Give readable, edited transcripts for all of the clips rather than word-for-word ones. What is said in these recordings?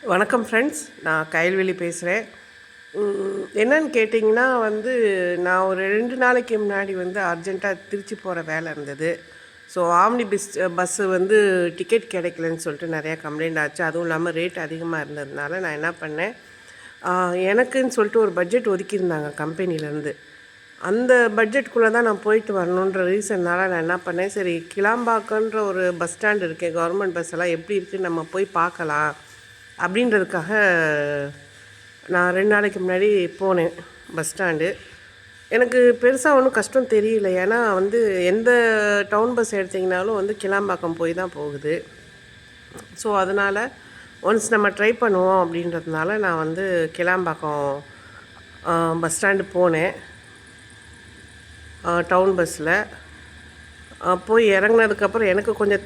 வணக்கம் ஃப்ரெண்ட்ஸ், நான் கயல்வெளி பேசுகிறேன். என்னன்னு கேட்டிங்கன்னா நான் ஒரு 2 நாளைக்கு முன்னாடி அர்ஜெண்ட்டாக திருச்சி போகிற வேலை இருந்தது. ஸோ ஆம்னி பஸ்ஸு டிக்கெட் கிடைக்கலன்னு சொல்லிட்டு நிறையா கம்ப்ளைண்ட் ஆச்சு. அதுவும் இல்லாமல் ரேட் அதிகமாக இருந்ததுனால நான் என்ன பண்ணேன், எனக்குன்னு சொல்லிட்டு ஒரு பட்ஜெட் ஒதுக்கியிருந்தாங்க கம்பெனிலேருந்து. அந்த பட்ஜெட்டுக்குள்ளே தான் நான் போயிட்டு வரணுன்ற ரீசன்னால் நான் என்ன பண்ணேன், சரி கிளாம்பாக்கன்ற ஒரு பஸ் ஸ்டாண்ட் இருக்கேன், கவர்மெண்ட் பஸ் எல்லாம் எப்படி இருக்குதுன்னு நம்ம போய் பார்க்கலாம் அப்படின்றதுக்காக நான் 2 நாளைக்கு முன்னாடி போனேன் பஸ் ஸ்டாண்டு. எனக்கு பெருசாக ஒன்றும் கஷ்டம் தெரியல. ஏன்னா எந்த டவுன் பஸ் எடுத்திங்கனாலும் கிளாம்பாக்கம் போய் தான் போகுது. ஸோ அதனால் ஒன்ஸ் நம்ம ட்ரை பண்ணுவோம் அப்படின்றதுனால நான் கிளாம்பாக்கம் பஸ் ஸ்டாண்டு போனேன் டவுன் பஸ்ஸில். போய் இறங்குனதுக்கப்புறம் எனக்கு கொஞ்சம்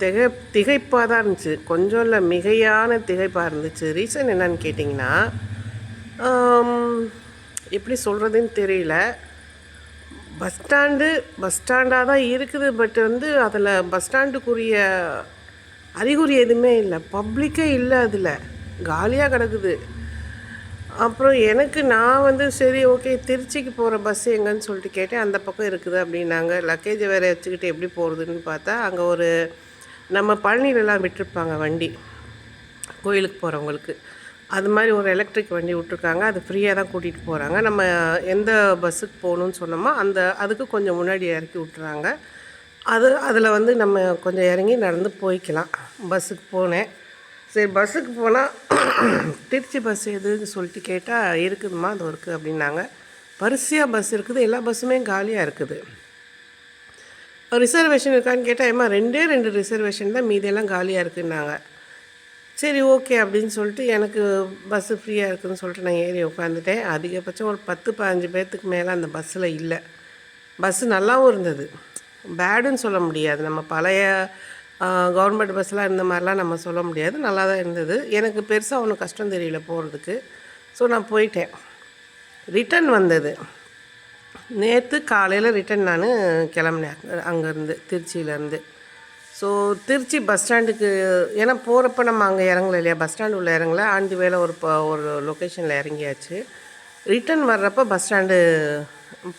திகைப்பாக தான் இருந்துச்சு. கொஞ்சம் இல்லை, மிகையான திகைப்பாக இருந்துச்சு. ரீசன் என்னன்னு கேட்டிங்கன்னா, எப்படி சொல்கிறதுன்னு தெரியல. பஸ் ஸ்டாண்டாக தான் இருக்குது. பட் அதில் பஸ் ஸ்டாண்டுக்குரிய அறிகுறி எதுவுமே இல்லை, பப்ளிக்கே இல்லை, அதில் காலியாக கிடக்குது. அப்புறம் நான் சரி ஓகே, திருச்சிக்கு போகிற பஸ் எங்கன்னு சொல்லிட்டு கேட்டேன். அந்த பக்கம் இருக்குது அப்படின்னாங்க. லக்கேஜை வேறு வச்சுக்கிட்டு எப்படி போகிறதுன்னு பார்த்தா, அங்கே ஒரு நம்ம பழனிலெலாம் விட்டுருப்பாங்க வண்டி, கோயிலுக்கு போகிறவங்களுக்கு. அது மாதிரி ஒரு எலக்ட்ரிக் வண்டி விட்ருக்காங்க. அது ஃப்ரீயாக தான் கூட்டிகிட்டு போகிறாங்க. நம்ம எந்த பஸ்ஸுக்கு போகணுன்னு சொன்னோமோ அதுக்கு கொஞ்சம் முன்னாடி இறக்கி விட்டுறாங்க. அதில் நம்ம கொஞ்சம் இறங்கி நடந்து போய்க்கலாம். பஸ்ஸுக்கு போனேன். சரி, பஸ்ஸுக்கு போனால் திருச்சி பஸ் எதுன்னு சொல்லிட்டு கேட்டால், இருக்குதுமா அது இருக்குது அப்படின்னாங்க. வரிசையாக பஸ் இருக்குது, எல்லா பஸ்ஸுமே காலியாக இருக்குது. ரிசர்வேஷன் இருக்கான்னு கேட்டால், ஏமா 2 ரிசர்வேஷன் தான், மீதியெல்லாம் காலியாக இருக்குன்னாங்க. சரி ஓகே அப்படின்னு சொல்லிட்டு எனக்கு பஸ்ஸு ஃப்ரீயாக இருக்குதுன்னு சொல்லிட்டு நான் ஏறி உட்காந்துட்டேன். அதிகபட்சம் ஒரு 10-15 பேர்த்துக்கு மேலே அந்த பஸ்ஸில் இல்லை. பஸ்ஸு நல்லாவும் இருந்தது, பேடுன்னு சொல்ல முடியாது. நம்ம பழைய கவர்மெண்ட் பஸ்ஸெலாம் இந்த மாதிரிலாம் நம்ம சொல்ல முடியாது, நல்லா தான் இருந்தது. எனக்கு பெருசாக ஒன்றும் கஷ்டம் தெரியல போகிறதுக்கு. ஸோ நான் போயிட்டேன். ரிட்டன் வந்தது நேற்று காலையில். ரிட்டன் நான் கிளம்புனேன் அங்கேருந்து, திருச்சியிலேருந்து. ஸோ திருச்சி பஸ் ஸ்டாண்டுக்கு, ஏன்னா போகிறப்ப நம்ம அங்கே இறங்கல இல்லையா, பஸ் ஸ்டாண்டு உள்ள இறங்கல, ஆண்டி வேலை ஒரு லொக்கேஷனில் இறங்கியாச்சு. ரிட்டன் வர்றப்போ பஸ் ஸ்டாண்டு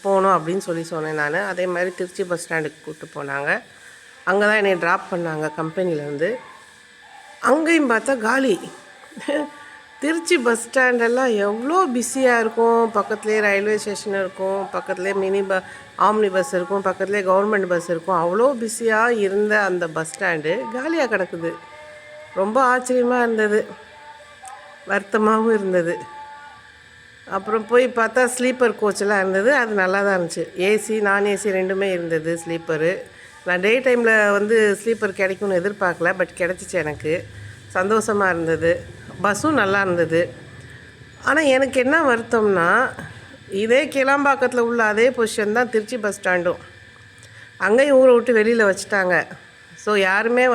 போகணும் அப்படின்னு சொன்னேன் நான். அதே மாதிரி திருச்சி பஸ் ஸ்டாண்டுக்கு கூப்பிட்டு போனாங்க. அங்கே தான் என்னை ட்ராப் பண்ணாங்க கம்பெனிலேருந்து. அங்கேயும் பார்த்தா காலி. திருச்சி பஸ் ஸ்டாண்டெல்லாம் எவ்வளோ பிஸியாக இருக்கும். பக்கத்துலேயே ரயில்வே ஸ்டேஷன் இருக்கும், பக்கத்துலேயே ஆம்னி பஸ் இருக்கும், பக்கத்துலேயே கவர்மெண்ட் பஸ் இருக்கும். அவ்வளோ பிஸியாக இருந்த அந்த பஸ் ஸ்டாண்டு காலியாக கிடக்குது. ரொம்ப ஆச்சரியமாக இருந்தது, வருத்தமாகவும் இருந்தது. அப்புறம் போய் பார்த்தா ஸ்லீப்பர் கோச்செல்லாம் இருந்தது. அது நல்லா தான் இருந்துச்சு. ஏசி நான் ஏசி ரெண்டுமே இருந்தது ஸ்லீப்பரு. நான் டே டைமில் ஸ்லீப்பர் கிடைக்கும்னு எதிர்பார்க்கல, பட் கிடச்சிச்சு. எனக்கு சந்தோஷமாக இருந்தது. பஸ்ஸும் நல்லா இருந்தது. ஆனால் எனக்கு என்ன வருத்தம்னா, இதே கிளாம்பாக்கத்தில் உள்ள அதே பொசிஷன் தான் திருச்சி பஸ் ஸ்டாண்டும். அங்கேயும் ஊரை விட்டு வெளியில் வச்சுட்டாங்க. ஸோ யாருமே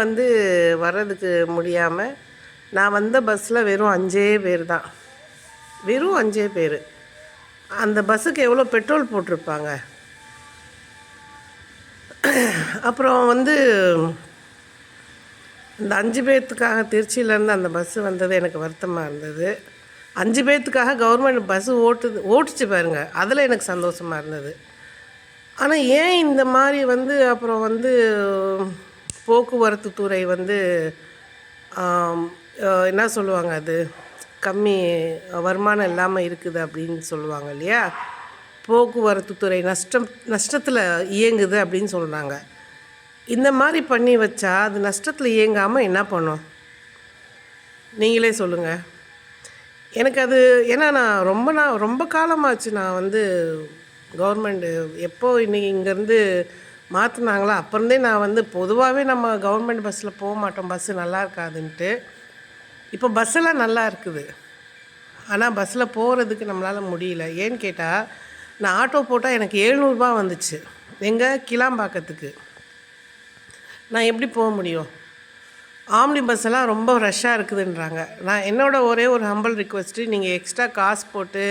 வர்றதுக்கு முடியாமல் நான் வந்த பஸ்ஸில் வெறும் 5 பேர் தான், வெறும் 5 பேர். அந்த பஸ்ஸுக்கு எவ்வளோ பெட்ரோல் போட்டிருப்பாங்க. அப்புறம் இந்த 5 பேர்த்துக்காக திருச்சியிலேருந்து அந்த பஸ்ஸு வந்தது எனக்கு வருத்தமாக இருந்தது. 5 பேர்த்துக்காக கவர்மெண்ட் பஸ்ஸு ஓட்டுச்சு பாருங்கள், அதில் எனக்கு சந்தோஷமாக இருந்தது. ஆனால் ஏன் இந்த மாதிரி அப்புறம் போக்குவரத்து துறை என்ன சொல்லுவாங்க, அது கம்மி வருமானம் இல்லாமல் இருக்குது அப்படின்னு சொல்லுவாங்க இல்லையா. போக்குவரத்து துறை நஷ்டத்தில் இயங்குது அப்படின்னு சொல்கிறாங்க. இந்த மாதிரி பண்ணி வச்சா அது நஷ்டத்தில் இயங்காமல் என்ன பண்ணும், நீங்களே சொல்லுங்கள். எனக்கு அது, ஏன்னா நான் ரொம்ப காலமாச்சு நான் கவர்மெண்ட்டு எப்போ இன்றைக்கி இங்கேருந்து மாற்றினாங்களா அப்புறந்தே நான் பொதுவாகவே நம்ம கவர்மெண்ட் பஸ்ஸில் போக மாட்டோம், பஸ்ஸு நல்லா இருக்காதுன்ட்டு. இப்போ பஸ்ஸெல்லாம் நல்லா இருக்குது, ஆனால் பஸ்ஸில் போகிறதுக்கு நம்மளால் முடியல. ஏன்னு கேட்டால், நான் ஆட்டோ போட்டால் எனக்கு 700 ரூபா வந்துச்சு எங்கே, கிளாம்பாக்கத்துக்கு. நான் எப்படி போக முடியும்? ஆம்னி பஸ்ஸெல்லாம் ரொம்ப ரஷ்ஷாக இருக்குதுன்றாங்க. நான் என்னோடய ஒரே ஒரு ஹம்பிள் ரிக்வெஸ்ட்டு, நீங்கள் எக்ஸ்ட்ரா காசு போட்டு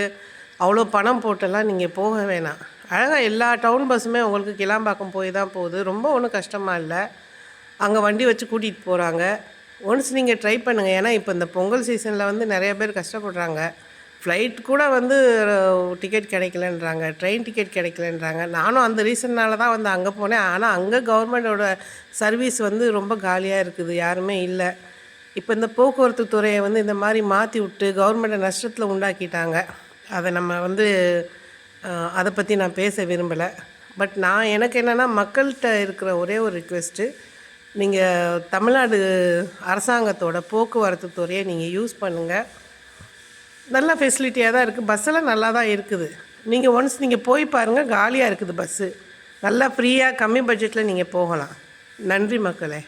அவ்வளோ பணம் போட்டெல்லாம் நீங்கள் போக வேணாம். அழகாக எல்லா டவுன் பஸ்ஸுமே உங்களுக்கு கிளாம்பாக்கம் போய் தான் போகுது. ரொம்ப ஒன்றும் கஷ்டமாக இல்லை. அங்கே வண்டி வச்சு கூட்டிகிட்டு போகிறாங்க. ஒன்ஸ் நீங்கள் ட்ரை பண்ணுங்கள். ஏன்னா இப்போ இந்த பொங்கல் சீசனில் வந்து நிறைய பேர் கஷ்டப்படுறாங்க. ஃப்ளைட் கூட வந்து டிக்கெட் கிடைக்கலன்றாங்க, ட்ரெயின் டிக்கெட் கிடைக்கலன்றாங்க. நானும் அந்த ரீசன்னால் தான் வந்து அங்கே போனேன். ஆனால் அங்கே கவர்மெண்ட்டோட சர்வீஸ் வந்து ரொம்ப காலியாக இருக்குது, யாருமே இல்லை. இப்போ இந்த போக்குவரத்து துறையை வந்து இந்த மாதிரி மாற்றி விட்டு கவர்மெண்ட்டை நஷ்டத்தில் உண்டாக்கிட்டாங்க. அதை நம்ம வந்து அதை பற்றி நான் பேச விரும்பலை. பட் எனக்கு என்னென்னா, மக்கள்கிட்ட இருக்கிற ஒரே ஒரு ரிக்வெஸ்ட்டு, நீங்கள் தமிழ்நாடு அரசாங்கத்தோட போக்குவரத்து துறையை நீங்கள் யூஸ் பண்ணுங்கள். நல்ல ஃபெசிலிட்டியாக தான் இருக்குது, பஸ்ஸெல்லாம் நல்லா தான் இருக்குது. நீங்கள் ஒன்ஸ் நீங்கள் போய் பாருங்கள், காலியாக இருக்குது பஸ்ஸு. நல்லா ஃப்ரீயாக கம்மி பட்ஜெட்டில் நீங்கள் போகலாம். நன்றி மக்களே.